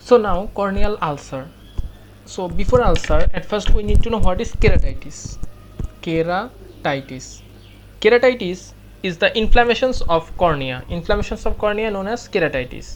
So now corneal ulcer. So before ulcer, at first we need to know what is keratitis. Keratitis is the inflammations of cornea. Inflammations of cornea known as keratitis.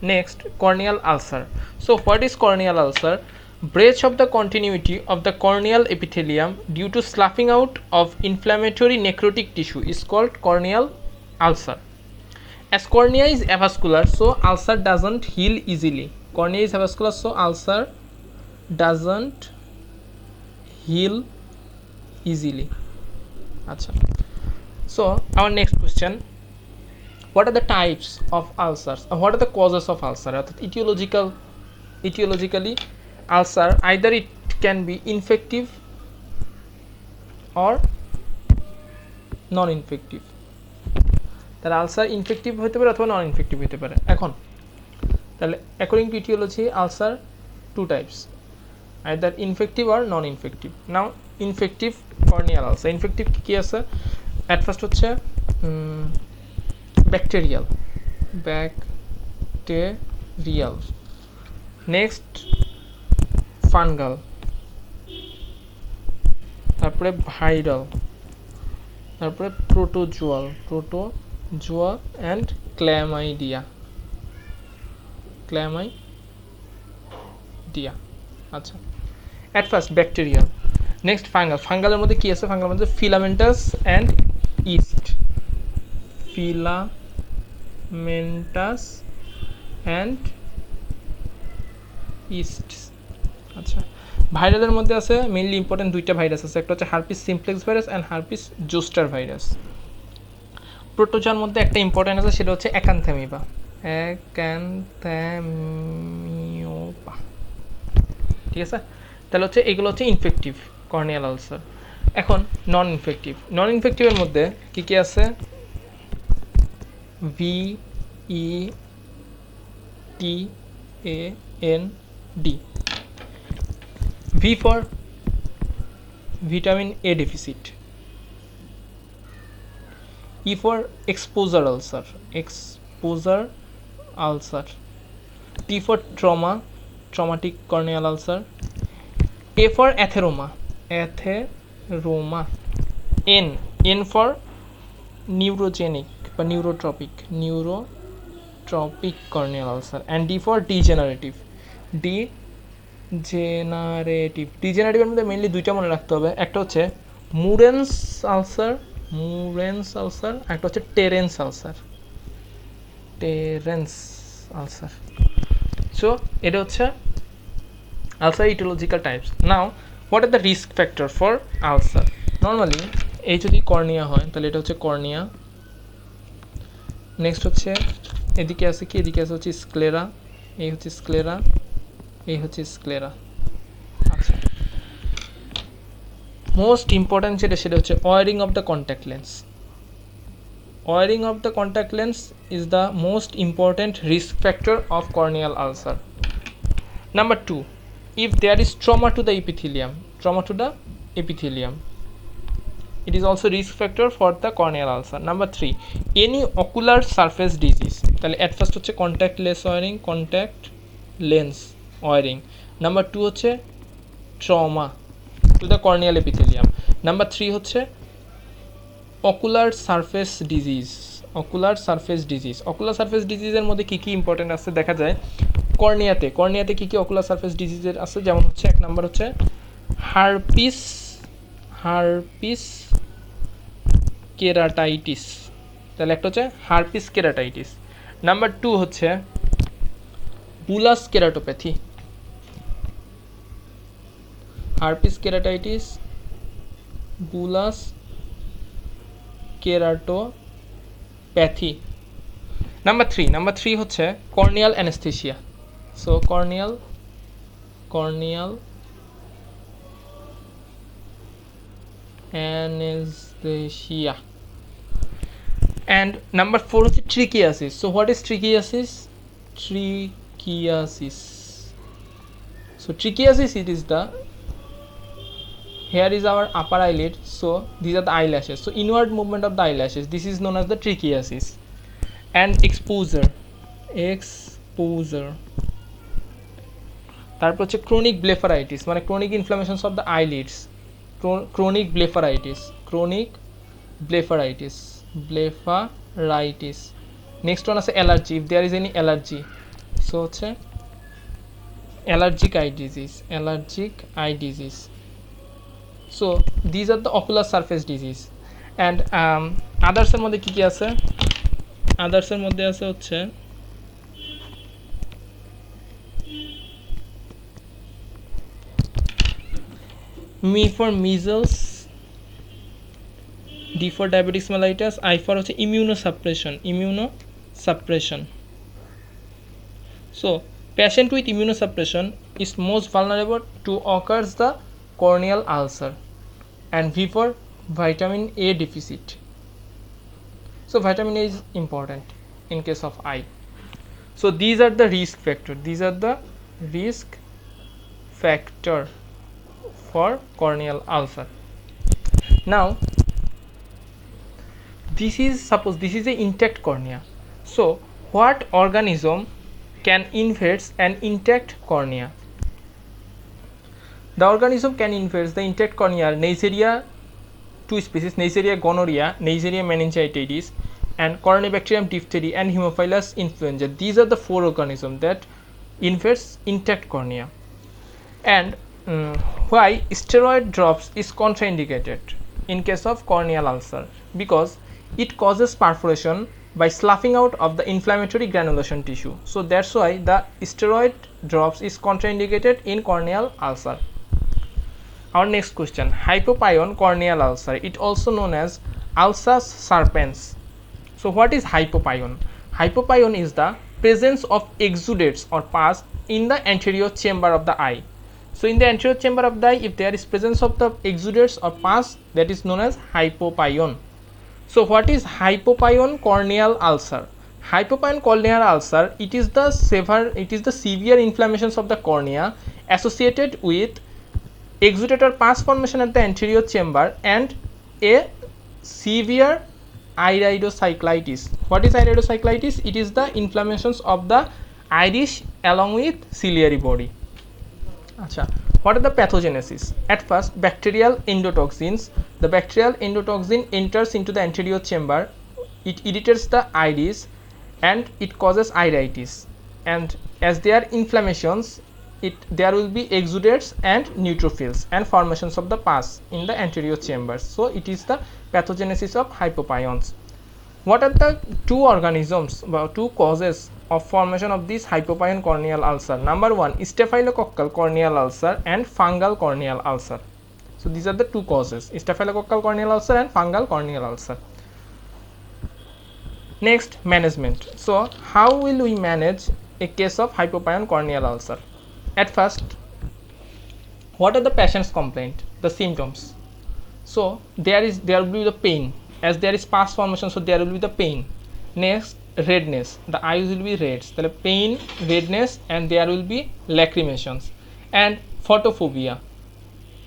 Next, corneal ulcer. So what is corneal ulcer? Breach of the continuity of the corneal epithelium due to sloughing out of inflammatory necrotic tissue is called corneal ulcer. As cornea is avascular, so ulcer doesn't heal easily. Cornea is avascular, so ulcer doesn't heal easily. Achha. So our next question, what are the types of ulcers and what are the causes of ulcer? Etiologically, ulcer either it can be infective or non-infective. তাহলে ulcer infective হতে পারে অথবা নন infective হতে পারে। এখন তাহলে according to aetiology ulcer two types, either infective আর non infective. Now infective corneal ulcer, infective কী আছে? অ্যাট ফার্স্ট হচ্ছে ব্যাকটেরিয়াল, নেক্সট ফানগাল, তারপরে ভাইরাল, তারপরে প্রোটোজোয়াল অ্যান্ড ক্ল্যামাইডিয়া। আচ্ছা, অ্যাট ফার্স্ট ব্যাকটেরিয়াল, নেক্সট ফাঙ্গালের মধ্যে কি আছে? ফাঙ্গালের মধ্যে ফিলামেন্টাস অ্যান্ড ইস্ট, আচ্ছা, ভাইরালের মধ্যে আছে মেইনলি ইম্পর্টেন্ট দুইটা ভাইরাস আছে, একটা হচ্ছে herpes simplex virus and herpes zoster virus. প্রোটোজোয়ার মধ্যে একটা ইম্পর্টেন্ট আছে, সেটা হচ্ছে অ্যাকান্থ্যামিবা। ঠিক আছে, তাহলে হচ্ছে এগুলো হচ্ছে ইনফেক্টিভ কর্নিয়াল আলসার। এখন নন ইনফেক্টিভের মধ্যে কি কি আছে? VETAND, V for vitamin A deficit, E for exposure ulcer, T for traumatic corneal ulcer, A for atheroma, N for neurogenic বা neurotropic corneal ulcer, and D for degenerative ডিজেনারেটিভের মধ্যে mainly দুইটা মনে রাখতে হবে, একটা হচ্ছে মুরেন্স আলসার, একটা হচ্ছে টেরেন্স আলসার। সো এটা হচ্ছে ulcer etiological types. Now what are the risk factor for ulcer? Normally এই যদি কর্নিয়া হয় তাহলে এটা হচ্ছে কর্নিয়া, নেক্সট হচ্ছে এদিকে আছে কি? এদিকে আছে হচ্ছে স্ক্লেরা, এই হচ্ছে স্ক্লেরা, এই হচ্ছে স্ক্লেরা। আচ্ছা, মোস্ট ইম্পর্ট্যান্ট সেটা হচ্ছে wearing of the contact lens is the most important risk factor of corneal ulcer. Number 2, if there is trauma to the epithelium, it is also risk factor for the corneal ulcer. Number 3, any ocular surface disease, তাহলে at first হচ্ছে contact lens wiring, number 2 হচ্ছে trauma to the corneal epithelium, number 3 হচ্ছে ocular surface ডিজিজের মধ্যে কী কী important আছে দেখা যায়। কর্নিয়াতে কী কী ocular surface ডিজিজের আছে, যেমন হচ্ছে এক নাম্বার হচ্ছে হারপিস কেরাটাইটিস, তাহলে একটা হচ্ছে হারপিস কেরাটাইটিস, নাম্বার 2 হচ্ছে bullous keratopathy, herpes keratitis, bullous keratopathy. Number 3 হচ্ছে corneal anaesthesia, so corneal anaesthesia. And number 4 হচ্ছে trichiasis. So what is trichiasis? So trichiasis, it is the, here is our upper eyelid, so these are the eyelashes, so inward movement of the eyelashes, this is known as the trichiasis. And exposure তারপর হচ্ছে chronic blepharitis মানে chronic inflammations of the eyelids, chronic blepharitis. Next one আছে allergy, if there is any allergy, so হচ্ছে allergic eye disease. So these are the ocular surface disease. And আদার্সের মধ্যে কী কী আছে? আদার্সের মধ্যে আছে হচ্ছে M for measles, D for diabetes mellitus, I for হচ্ছে immunosuppression. So patient with immunosuppression is most vulnerable to occurs the corneal ulcer, and V for vitamin A deficit. So vitamin A is important in case of eye. So these are the risk factor for corneal ulcer. Now suppose this is a intact cornea. So what organism can invade an intact cornea? The organism can invade the intact cornea are Neisseria, two species, Neisseria gonorrhea, Neisseria meningitidis, and Corynebacterium diphtheria and Haemophilus influenza. These are the 4 organisms that invades intact cornea. And why steroid drops is contraindicated in case of corneal ulcer? Because it causes perforation by sloughing out of the inflammatory granulation tissue. So that's why the steroid drops is contraindicated in corneal ulcer. Our next question, hypopyon corneal ulcer, it also known as ulcus serpens. So what is hypopyon? Hypopyon is the presence of exudates or pus in the anterior chamber of the eye. So in the anterior chamber of the eye, if there is presence of the exudates or pus, that is known as hypopyon. So what is hypopyon corneal ulcer? Hypopyon corneal ulcer, it is the severe inflammations of the cornea associated with exudate or pus formation at the anterior chamber and a severe iridocyclitis. What is iridocyclitis? It is the inflammations of the iris along with ciliary body. Acha. What are the pathogenesis? At first, bacterial endotoxins. The bacterial endotoxin enters into the anterior chamber. It irritates the iris and it causes iritis. And as there are inflammations, there will be exudates and neutrophils and formations of the pus in the anterior chambers. So it is the pathogenesis of hypopyons. What are the 2 organisms, 2 causes of formation of this hypopyon corneal ulcer? Number 1, staphylococcal corneal ulcer and fungal corneal ulcer. So these are the 2 causes, staphylococcal corneal ulcer and fungal corneal ulcer. Next, management. So how will we manage a case of hypopyon corneal ulcer? At first, what are the patient's complaint, the symptoms? So there will be the pain, as there is pus formation, so there will be the pain. Next, redness, the eyes will be red, so pain, redness, and there will be lacrimations, and photophobia,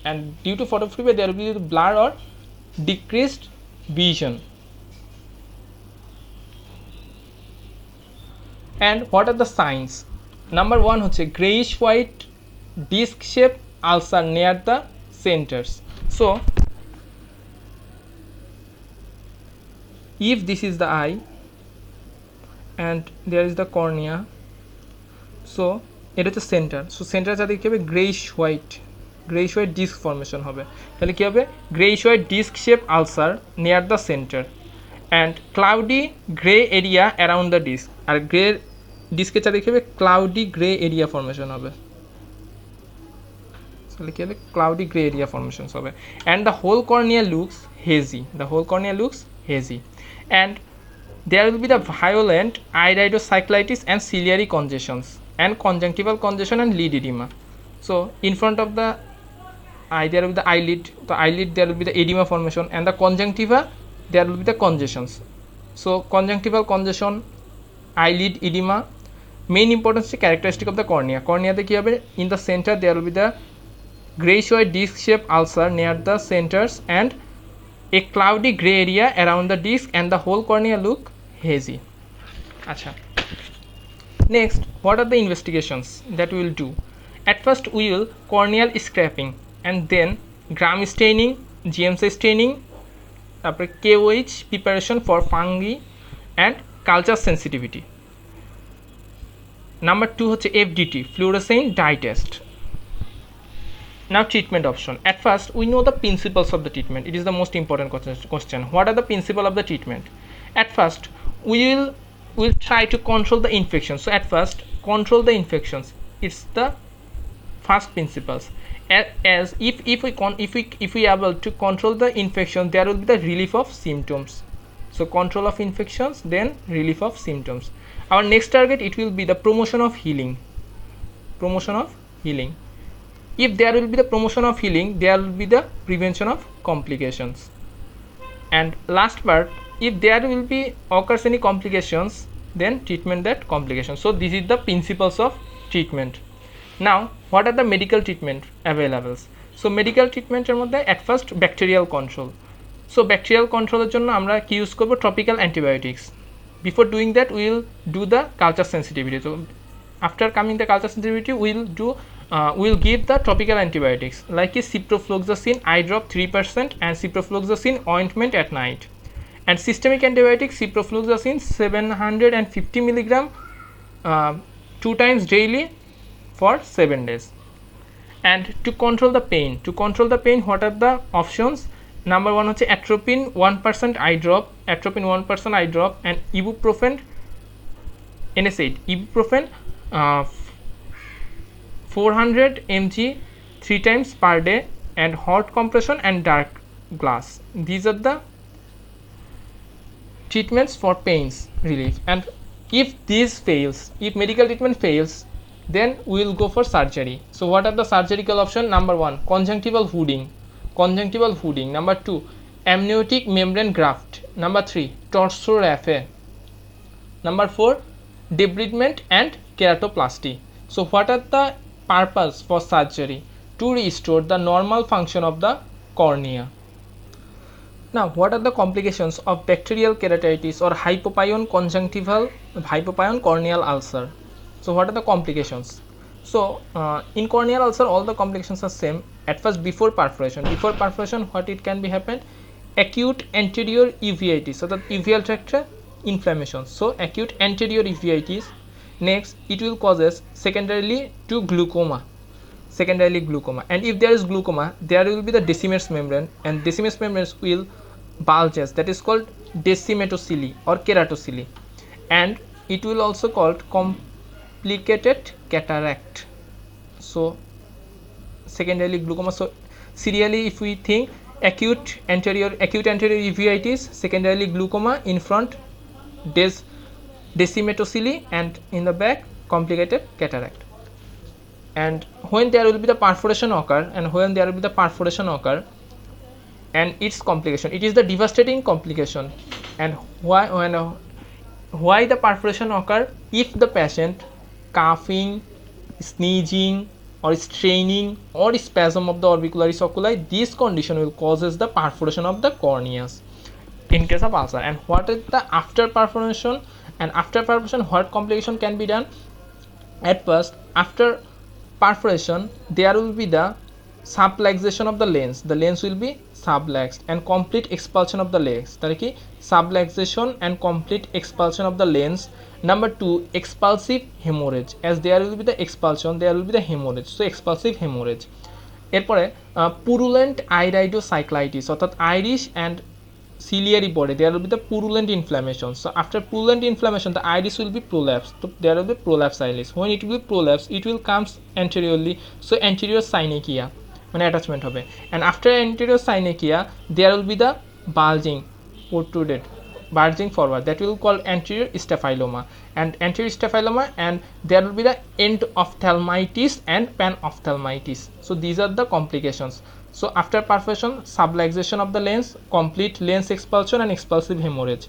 and due to photophobia there will be the blur or decreased vision. And what are the signs? Number 1 হচ্ছে grayish white disc shaped ulcer near the centers. So if this is the eye and there is the cornea, so এটা হচ্ছে centre, so centre যাতে কী হবে greyish white disk formation হবে, তাহলে কী হবে greyish white disc shape ulcer near the centre and cloudy grey area around the disc, আর grey ডিস্কের চারদিকে কী হবে ক্লাউডি গ্রে এরিয়া ফর্মেশন হবে, তাহলে কী হবে ক্লাউডি গ্রে এরিয়া ফর্মেশনস হবে and the whole cornea looks hazy, and there will be the violent iridocyclitis and ciliary congestions and conjunctival congestion and lid edema. So in front of the eye there will be the eyelid, there will be the edema formation, and the conjunctiva there will be the congestions. So conjunctival congestion, eyelid edema, main importance characteristic of the cornea. Corneate কি হবে in the center there will be the grayish white disc shaped ulcer near the centers and a cloudy gray area around the disc, and the whole cornea look hazy. Acha. Next, what are the investigations that we will do? At first we will corneal scraping and then gram staining, GMC staining, তারপরে KOH preparation for fungi and culture sensitivity. Number 2 হচ্ছে FDT, fluorescein dye test. Now treatment option. At first we know the principles of the treatment. It is the most important question. What are the principles of the treatment? At first we will try to control the infection. So at first control the infections. It's the first principles. As if we are able to control the infection, there will be the relief of symptoms. So control of infections, then relief of symptoms. Our next target, it will be the promotion of healing. Promotion of healing. If there will be the promotion of healing, there will be the prevention of complications. And last part, if there will be occurs any complications, then treatment that complication. So this is the principles of treatment. Now what are the medical treatment available? So medical treatment এর মধ্যে at first bacterial control. So bacterial control এর জন্য আমরা কি use করব? Topical antibiotics. Before doing that we will do the culture sensitivity. So after coming the culture sensitivity we will give the topical antibiotics like ciprofloxacin eye drop 3% and ciprofloxacin ointment at night. And systemic antibiotics, ciprofloxacin 750 mg 2 times daily for 7 days. And to control the pain, what are the options? Number 1 হচ্ছে atropine 1% eye drop, and ibuprofen NSAID, ibuprofen 400 mg 3 times per day, and hot compression and dark glass. These are the treatments for pains relief. And if medical treatment fails, then we will go for surgery. So what are the surgical option? Number 1 conjunctival hooding. Number 2 amniotic membrane graft. Number 3 torsoraphe. Number 4 debridement and keratoplasty. So what are the purpose for surgery? To restore the normal function of the cornea. Now what are the complications of bacterial keratitis or hypopyon corneal ulcer? So what are the complications? So in corneal ulcer all the complications are same. At first before perforation what it can be happened? Acute anterior uveitis, so the uveal tract inflammation. So acute anterior uveitis. Next it will causes secondarily glaucoma. And if there is glaucoma, there will be the decimus membrane, and decimus membranes will bulges, that is called decimetocele or keratocele, and it will also called complicated cataract. So secondarily glaucoma. So serially if we think acute anterior uveitis, secondarily glaucoma, in front decimetocele, and in the back complicated cataract. And when there will be the perforation occur, and its complication, it is the devastating complication. And why the perforation occur? If the patient coughing, sneezing or straining or spasm of the orbicularis oculi, this condition will causes the perforation of the corneas in case of ulcer. And what is the after perforation? And after perforation what complication can be done? At first after perforation there will be the subluxation of the lens. The lens will be subluxed and complete expulsion of the lens. তাহলে কি subluxation and complete expulsion of the lens. Number 2 expulsive hemorrhage. As there will be the expulsion, there will be the hemorrhage. So expulsive hemorrhage. এরপরে purulent iridocyclitis অর্থাৎ iris and ciliary body, there will be the purulent inflammation. So after purulent inflammation the iris will be prolapsed. So there will be prolapse iris. When it will be prolapsed, it will comes anteriorly. So anterior synechia মানে attachment হবে. And after anterior synechia there will be the bulging forward, that will call anterior staphyloma. And anterior staphyloma, and there will be the endophthalmitis and panophthalmitis. So these are the complications. So after perforation, subluxation of the lens, complete lens expulsion and expulsive hemorrhage.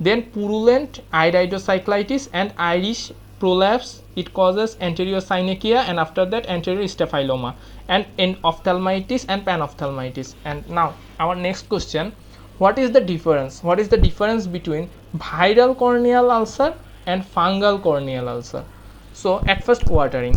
Then purulent iridocyclitis and iris prolapse, it causes anterior synechia, and after that anterior staphyloma and endophthalmitis and panophthalmitis. And now our next question, what is the difference between viral corneal ulcer and fungal corneal ulcer? So at first watering,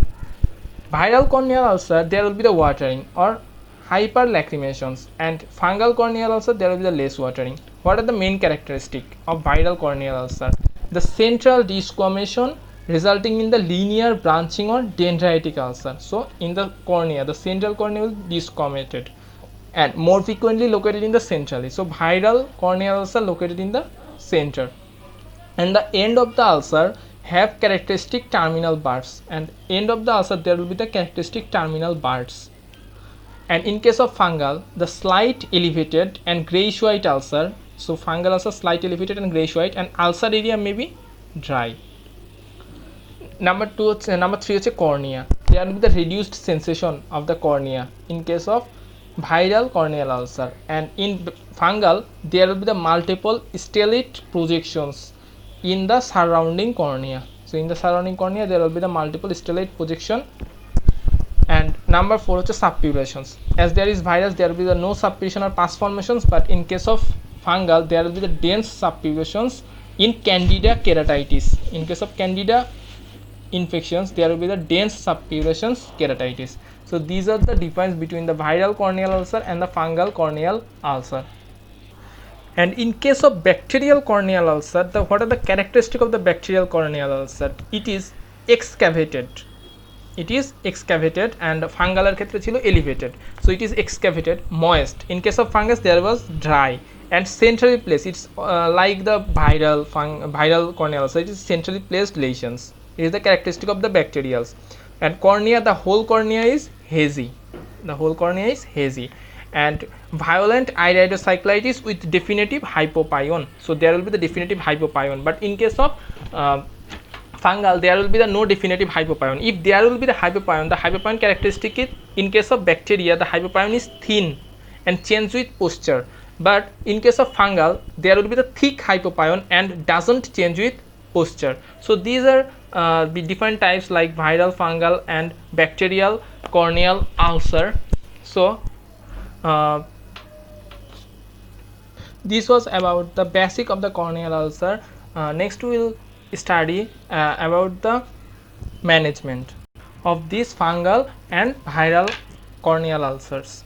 Viral corneal ulcer, there will be the watering or hyperlacrimations, and fungal corneal ulcer, there will be the less watering. What are the main characteristics of viral corneal ulcer? The central desquamation resulting in the linear branching or dendritic ulcer. So in the cornea, the central cornea will be desquamated and more frequently located in the centrally. So viral corneal ulcer located in the center, and the end of the ulcer have characteristic terminal bursts, and end of the ulcer there will be the characteristic terminal bursts. And in case of fungal, the slight elevated and greyish white ulcer. So fungal ulcer slight elevated and greyish white, and ulcer area may be dry. Number 3 হচ্ছে cornea. There will be the reduced sensation of the cornea in case of viral corneal ulcer, and in fungal there will be the multiple stellate projections in the surrounding cornea. So in the surrounding cornea there will be the multiple stellate projection. And number 4 হচ্ছে subpurations. As there is virus, there will be the no subpuration or pus formations, but in case of fungal there will be the dense subpurations in candida keratitis. In case of candida infections, there will be the dense subpurations keratitis. So these are the difference between the viral corneal ulcer and the fungal corneal ulcer. And in case of bacterial corneal ulcer, what are the characteristics of the bacterial corneal ulcer? It is excavated. It is excavated, and fungal এর ক্ষেত্রে ছিল elevated. So it is excavated, moist. In case of fungus there was dry and centrally placed. It's like the viral corneal ulcer. It is centrally placed lesions. It is the characteristic of the bacterials. And cornea, the whole cornea is hazy. The whole cornea is hazy. And violent iridocyclitis with definitive hypopyon. So there will be the definitive hypopyon. But in case of fungal, there will be the no definitive hypopyon. If there will be the hypopyon characteristic is, in case of bacteria, the hypopyon is thin and change with posture. But in case of fungal, there will be the thick hypopyon and doesn't change with posture. So these are the different types like viral, fungal and bacterial corneal ulcer. So this was about the basic of the corneal ulcer. Next we will study about the management of these fungal and viral corneal ulcers.